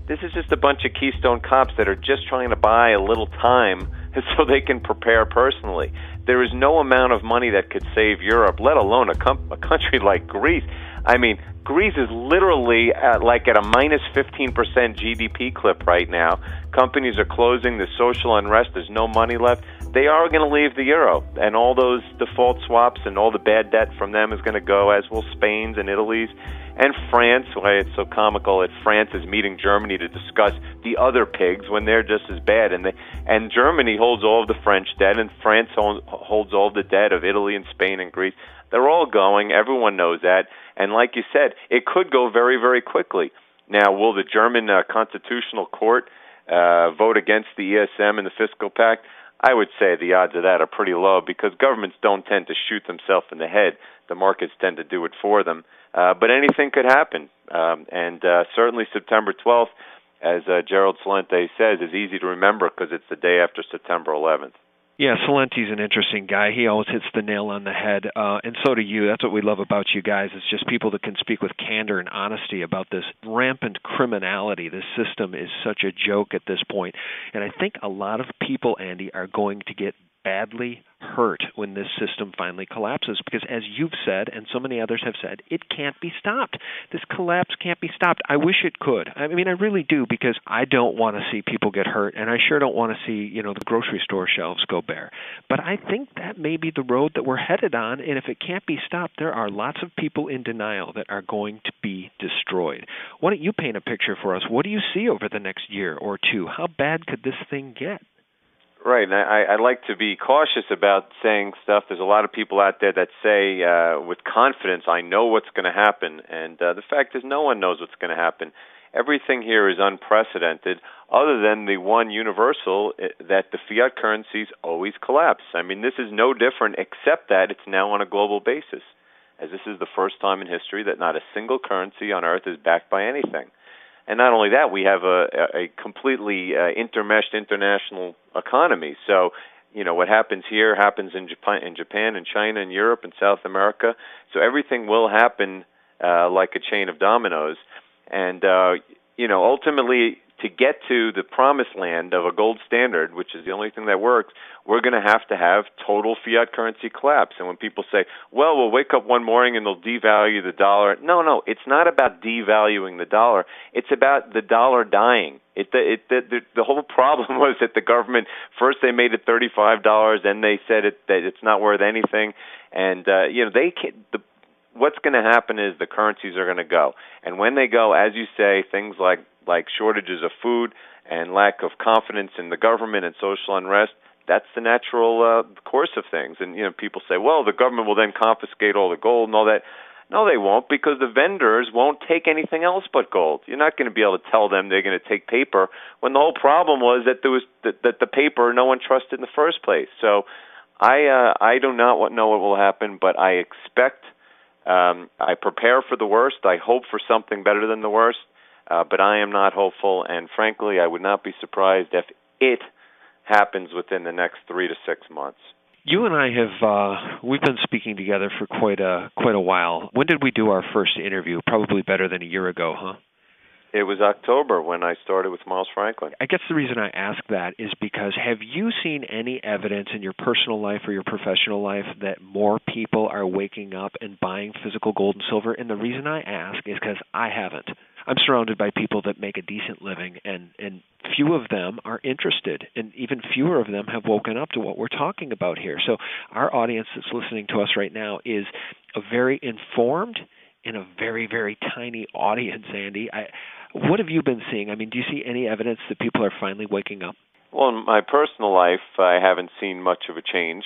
This is just a bunch of Keystone cops that are just trying to buy a little time so they can prepare personally. There is no amount of money that could save Europe, let alone a country like Greece. I mean, Greece is literally at a minus 15% GDP clip right now. Companies are closing. There's social unrest. There's no money left. They are going to leave the euro, and all those default swaps and all the bad debt from them is going to go, as will Spain's and Italy's. And France, why it's so comical that France is meeting Germany to discuss the other pigs when they're just as bad. And Germany holds all of the French debt, and France holds all the debt of Italy and Spain and Greece. They're all going. Everyone knows that. And like you said, it could go very, very quickly. Now, will the German Constitutional Court vote against the ESM and the Fiscal Pact? I would say the odds of that are pretty low because governments don't tend to shoot themselves in the head. The markets tend to do it for them. But anything could happen. And certainly September 12th, as Gerald Celente says, is easy to remember because it's the day after September 11th. Yeah, Celente's an interesting guy. He always hits the nail on the head, and so do you. That's what we love about you guys. It's just people that can speak with candor and honesty about this rampant criminality. This system is such a joke at this point. And I think a lot of people, Andy, are going to get badly hurt when this system finally collapses because, as you've said and so many others have said, it can't be stopped. This collapse can't be stopped. I wish it could. I mean, I really do, because I don't want to see people get hurt, and I sure don't want to see, the grocery store shelves go bare. But I think that may be the road that we're headed on, and if it can't be stopped, there are lots of people in denial that are going to be destroyed. Why don't you paint a picture for us? What do you see over the next year or two? How bad could this thing get? Right, and I like to be cautious about saying stuff. There's a lot of people out there that say with confidence, I know what's going to happen, and the fact is no one knows what's going to happen. Everything here is unprecedented, other than the one universal, that the fiat currencies always collapse. I mean, this is no different, except that it's now on a global basis, as this is the first time in history that not a single currency on Earth is backed by anything. And not only that, we have a completely intermeshed international economy. So, what happens here happens in Japan and China and Europe and South America. So everything will happen like a chain of dominoes. And, ultimately, to get to the promised land of a gold standard, which is the only thing that works, we're going to have total fiat currency collapse. And when people say, well, we'll wake up one morning and they'll devalue the dollar. No, it's not about devaluing the dollar. It's about the dollar dying. The whole problem was that the government, first they made it $35, then they said that it's not worth anything. And, what's going to happen is the currencies are going to go. And when they go, as you say, things like shortages of food and lack of confidence in the government and social unrest, that's the natural course of things. And, people say, well, the government will then confiscate all the gold and all that. No, they won't, because the vendors won't take anything else but gold. You're not going to be able to tell them they're going to take paper when the whole problem was that there was that the paper no one trusted in the first place. So I do not know what will happen, but I expect, I prepare for the worst. I hope for something better than the worst. But I am not hopeful, and frankly, I would not be surprised if it happens within the next 3 to 6 months. You and I have we've been speaking together for quite a while. When did we do our first interview? Probably better than a year ago, huh? It was October when I started with Miles Franklin. I guess the reason I ask that is because have you seen any evidence in your personal life or your professional life that more people are waking up and buying physical gold and silver? And the reason I ask is because I haven't. I'm surrounded by people that make a decent living, and few of them are interested, and even fewer of them have woken up to what we're talking about here. So our audience that's listening to us right now is a very informed and a very, very tiny audience, Andy. What have you been seeing? I mean, do you see any evidence that people are finally waking up? Well, in my personal life, I haven't seen much of a change.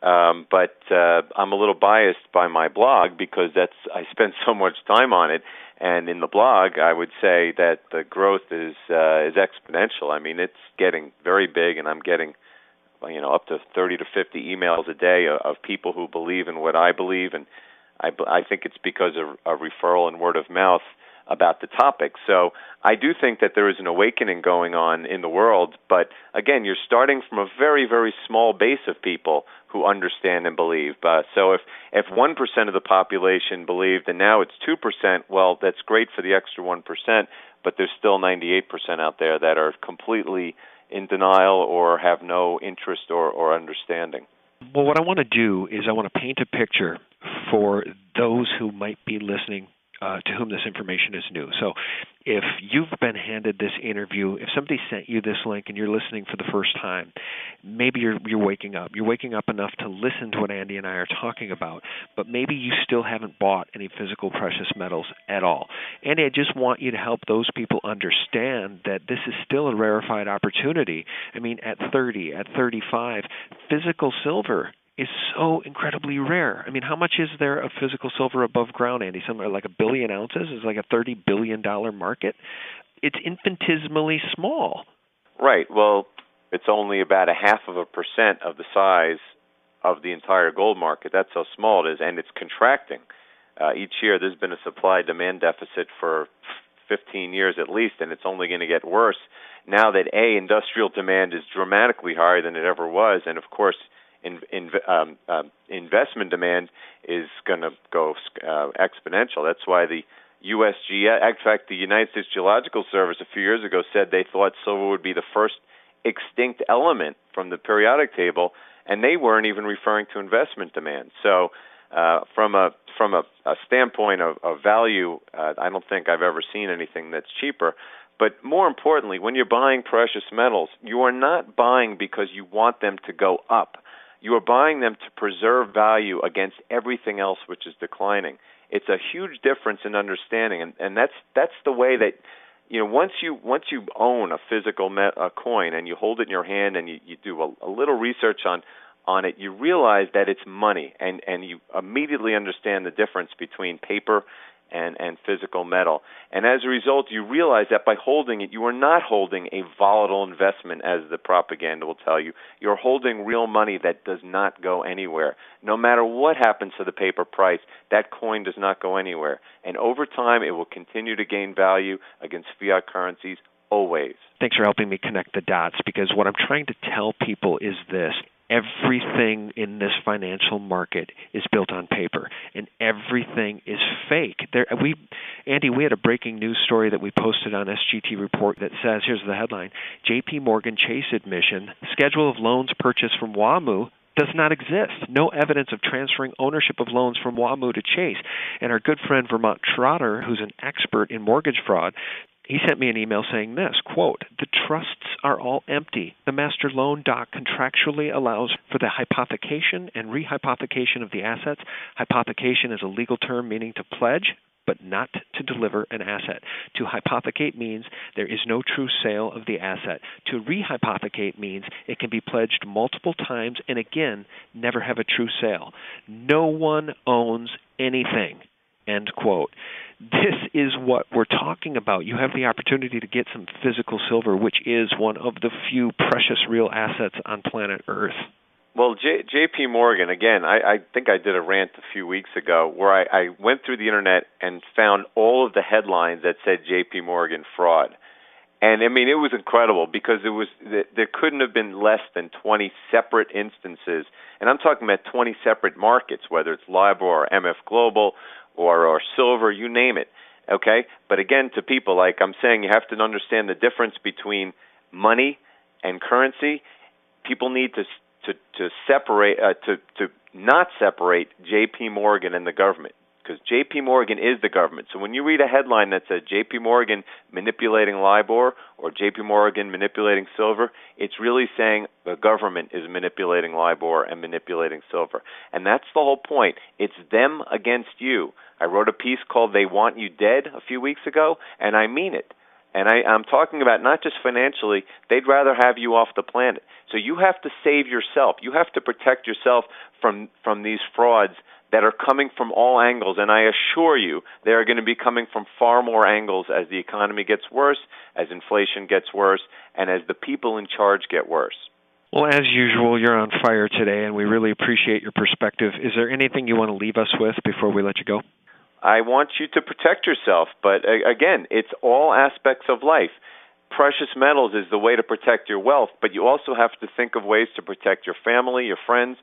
But I'm a little biased by my blog because I spend so much time on it. And in the blog, I would say that the growth is exponential. I mean, it's getting very big, and I'm getting up to 30 to 50 emails a day of people who believe in what I believe, and I think it's because of referral and word of mouth. about the topic. So I do think that there is an awakening going on in the world, but again, you're starting from a very, very small base of people who understand and believe. So if 1% of the population believed and now it's 2%, well, that's great for the extra 1%, but there's still 98% out there that are completely in denial or have no interest or understanding. Well, what I want to do is I want to paint a picture for those who might be listening to whom this information is new. So if you've been handed this interview, if somebody sent you this link and you're listening for the first time, maybe you're waking up. You're waking up enough to listen to what Andy and I are talking about, but maybe you still haven't bought any physical precious metals at all. Andy, I just want you to help those people understand that this is still a rarefied opportunity. I mean, at 30, at 35, physical silver is so incredibly rare. I mean, how much is there of physical silver above ground, Andy? Somewhere like 1 billion ounces is like a $30 billion market. It's infinitesimally small. Right. Well, it's only about 0.5% of the size of the entire gold market. That's how small it is, and it's contracting. Each year there's been a supply-demand deficit for 15 years at least, and it's only going to get worse now that, industrial demand is dramatically higher than it ever was, and of course, investment demand is going to go exponential. That's why the USGS, in fact, the United States Geological Service a few years ago said they thought silver would be the first extinct element from the periodic table, and they weren't even referring to investment demand. So from a standpoint of value, I don't think I've ever seen anything that's cheaper. But more importantly, when you're buying precious metals, you are not buying because you want them to go up. You are buying them to preserve value against everything else which is declining. It's a huge difference in understanding, and that's the way that, once you own a physical coin and you hold it in your hand and you do a little research on it, you realize that it's money, and you immediately understand the difference between paper and physical metal. And as a result, you realize that by holding it, you are not holding a volatile investment, as the propaganda will tell you. You're holding real money that does not go anywhere. No matter what happens to the paper price, that coin does not go anywhere. And over time, it will continue to gain value against fiat currencies always. Thanks for helping me connect the dots, because what I'm trying to tell people is this. Everything in this financial market is built on paper, and everything is fake. Andy, we had a breaking news story that we posted on SGT Report that says, here's the headline, J.P. Morgan Chase admission, schedule of loans purchased from WAMU does not exist. No evidence of transferring ownership of loans from WAMU to Chase. And our good friend Vermont Trotter, who's an expert in mortgage fraud, he sent me an email saying this, quote, the trusts are all empty. The master loan doc contractually allows for the hypothecation and rehypothecation of the assets. Hypothecation is a legal term meaning to pledge, but not to deliver an asset. To hypothecate means there is no true sale of the asset. To rehypothecate means it can be pledged multiple times and again, never have a true sale. No one owns anything, end quote. This is what we're talking about. You have the opportunity to get some physical silver, which is one of the few precious real assets on planet Earth. Well, J.P. Morgan, again, I think I did a rant a few weeks ago where I went through the Internet and found all of the headlines that said J.P. Morgan fraud. And, I mean, it was incredible because there couldn't have been less than 20 separate instances. And I'm talking about 20 separate markets, whether it's LIBOR or MF Global or silver, you name it, okay? But again, to people, like I'm saying, you have to understand the difference between money and currency. People need to separate, to not separate J.P. Morgan and the government, because J.P. Morgan is the government. So when you read a headline that says J.P. Morgan manipulating LIBOR or J.P. Morgan manipulating silver, it's really saying the government is manipulating LIBOR and manipulating silver. And that's the whole point. It's them against you. I wrote a piece called They Want You Dead a few weeks ago, and I mean it. And I'm talking about not just financially, they'd rather have you off the planet. So you have to save yourself. You have to protect yourself from these frauds that are coming from all angles, and I assure you they are going to be coming from far more angles as the economy gets worse, as inflation gets worse, and as the people in charge get worse. Well, as usual, you're on fire today, and we really appreciate your perspective. Is there anything you want to leave us with before we let you go? I want you to protect yourself. But again, it's all aspects of life. Precious metals is the way to protect your wealth, but you also have to think of ways to protect your family, your friends,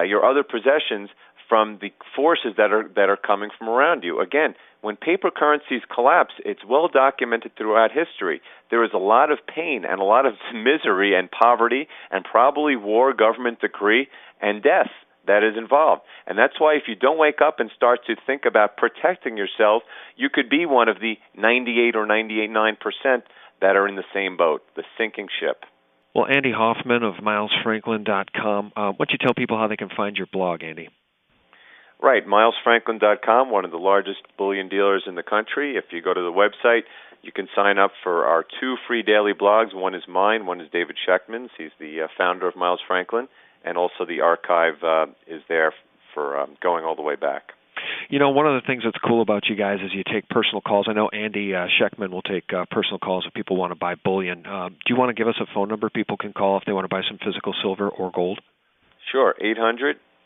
your other possessions from the forces that are coming from around you. Again, when paper currencies collapse, it's well documented throughout history. There is a lot of pain and a lot of misery and poverty and probably war, government decree, and death that is involved. And that's why if you don't wake up and start to think about protecting yourself, you could be one of the 98 or 98.9% that are in the same boat, the sinking ship. Well, Andy Hoffman of MilesFranklin.com, why don't you tell people how they can find your blog, Andy? Right, MilesFranklin.com, one of the largest bullion dealers in the country. If you go to the website, you can sign up for our 2 free daily blogs. One is mine, one is David Schechtman's. He's the founder of Miles Franklin, and also the archive is there for going all the way back. You know, one of the things that's cool about you guys is you take personal calls. I know Andy Schechtman will take personal calls if people want to buy bullion. Do you want to give us a phone number people can call if they want to buy some physical silver or gold? Sure,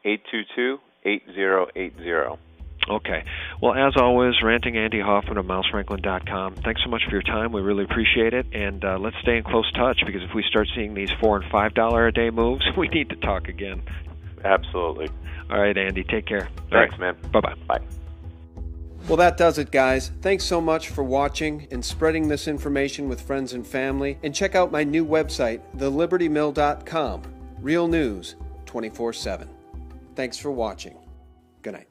800-822-8080. Okay. Well, as always, Ranting Andy Hoffman of MilesFranklin.com. Thanks so much for your time. We really appreciate it. And let's stay in close touch, because if we start seeing these $4 and $5 a day moves, we need to talk again. Absolutely. All right, Andy. Take care. Thanks, man. Bye-bye. Bye. Well, that does it, guys. Thanks so much for watching and spreading this information with friends and family. And check out my new website, thelibertymill.com. Real news, 24/7. Thanks for watching. Good night.